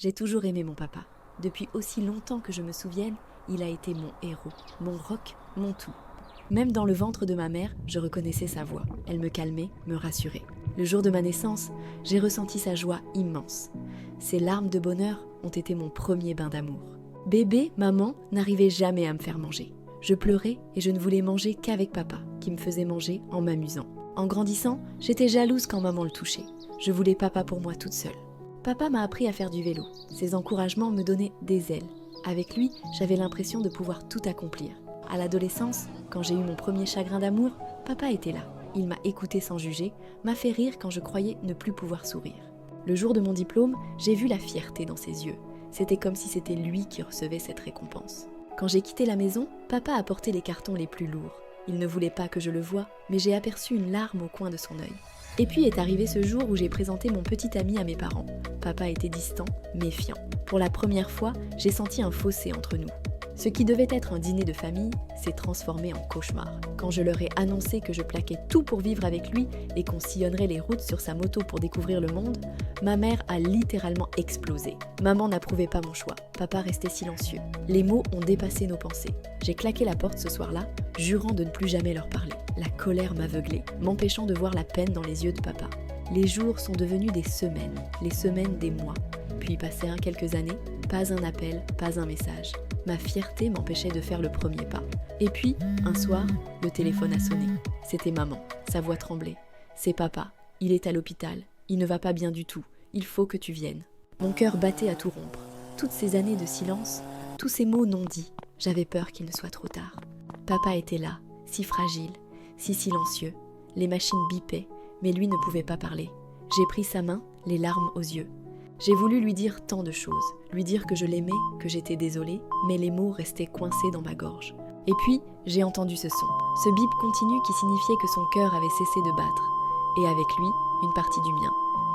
J'ai toujours aimé mon papa. Depuis aussi longtemps que je me souvienne, il a été mon héros, mon roc, mon tout. Même dans le ventre de ma mère, je reconnaissais sa voix. Elle me calmait, me rassurait. Le jour de ma naissance, j'ai ressenti sa joie immense. Ses larmes de bonheur ont été mon premier bain d'amour. Bébé, maman n'arrivait jamais à me faire manger. Je pleurais et je ne voulais manger qu'avec papa, qui me faisait manger en m'amusant. En grandissant, j'étais jalouse quand maman le touchait. Je voulais papa pour moi toute seule. Papa m'a appris à faire du vélo. Ses encouragements me donnaient des ailes. Avec lui, j'avais l'impression de pouvoir tout accomplir. À l'adolescence, quand j'ai eu mon premier chagrin d'amour, papa était là. Il m'a écouté sans juger, m'a fait rire quand je croyais ne plus pouvoir sourire. Le jour de mon diplôme, j'ai vu la fierté dans ses yeux. C'était comme si c'était lui qui recevait cette récompense. Quand j'ai quitté la maison, papa a porté les cartons les plus lourds. Il ne voulait pas que je le voie, mais j'ai aperçu une larme au coin de son œil. Et puis est arrivé ce jour où j'ai présenté mon petit ami à mes parents. Papa était distant, méfiant. Pour la première fois, j'ai senti un fossé entre nous. Ce qui devait être un dîner de famille s'est transformé en cauchemar. Quand je leur ai annoncé que je plaquais tout pour vivre avec lui et qu'on sillonnerait les routes sur sa moto pour découvrir le monde, ma mère a littéralement explosé. Maman n'approuvait pas mon choix, papa restait silencieux. Les mots ont dépassé nos pensées. J'ai claqué la porte ce soir-là, jurant de ne plus jamais leur parler. La colère m'aveuglait, m'empêchant de voir la peine dans les yeux de papa. Les jours sont devenus des semaines, les semaines des mois. Puis passèrent quelques années, pas un appel, pas un message. Ma fierté m'empêchait de faire le premier pas. Et puis, un soir, le téléphone a sonné. C'était maman, sa voix tremblait. « C'est papa, il est à l'hôpital, il ne va pas bien du tout, il faut que tu viennes. » Mon cœur battait à tout rompre. Toutes ces années de silence, tous ces mots non dits, j'avais peur qu'il ne soit trop tard. Papa était là, si fragile, si silencieux. Les machines bipaient, mais lui ne pouvait pas parler. J'ai pris sa main, les larmes aux yeux. J'ai voulu lui dire tant de choses, lui dire que je l'aimais, que j'étais désolée, mais les mots restaient coincés dans ma gorge. Et puis, j'ai entendu ce son, ce bip continu qui signifiait que son cœur avait cessé de battre, et avec lui, une partie du mien.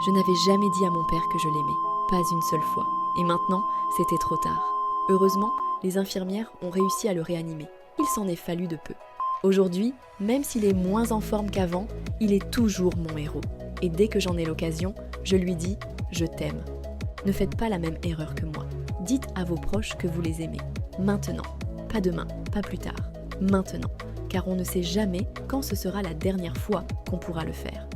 Je n'avais jamais dit à mon père que je l'aimais, pas une seule fois, et maintenant, c'était trop tard. Heureusement, les infirmières ont réussi à le réanimer. Il s'en est fallu de peu. Aujourd'hui, même s'il est moins en forme qu'avant, il est toujours mon héros. Et dès que j'en ai l'occasion, je lui dis « Je t'aime ». Ne faites pas la même erreur que moi. Dites à vos proches que vous les aimez. Maintenant. Pas demain, pas plus tard. Maintenant. Car on ne sait jamais quand ce sera la dernière fois qu'on pourra le faire.